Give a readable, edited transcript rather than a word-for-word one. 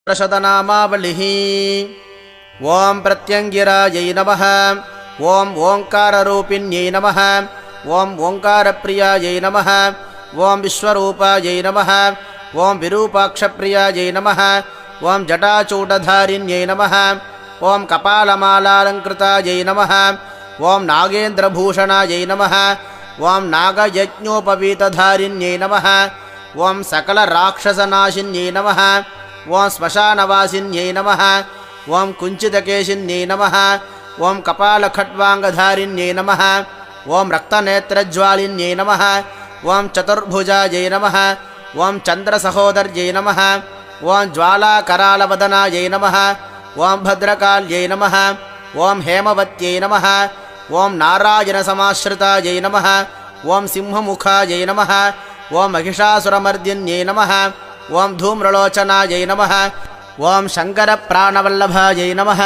प्रशतनामावलिः। ओं प्रत्यङ्गिरायै नमः। ओं ओङ्काररूपिण्यै नमः। ओं ओङ्कारप्रियायै नमः। ओं विश्वरूपायै नमः। ओं विरूपाक्षप्रियायै नमः। ओं जटाचूटधारिण्यै नमः। ओं कपालमालालङ्कृतायै नमः। ओं नागेन्द्रभूषणायै नमः। ओं नागयज्ञोपवीतधारिण्यै नमः। ओं सकलराक्षसनाशिन्यै नमः। ओं श्मशानवासिन्यै नमः। ओं कुञ्चितकेशिन्यै नमः। ओं कपालखट्वाङ्गधारिण्यै नमः। ओं रक्तनेत्रज्वालिन्यै नमः। ओं चतुर्भुजायै नमः। ओं चन्द्रसहोदर्यै नमः। ओं ज्वालाकरालवदनायै नमः। ओं भद्रकाल्यै नमः। ओं हेमवत्यै नमः। ओं नारायणसमाश्रितायै नमः। ओं सिंहमुखायै नमः। ओं महिषासुरमर्दिन्यै नमः। ओं धूम्रलोचनायै नमः। ओं शङ्करप्राणवल्लभायै नमः।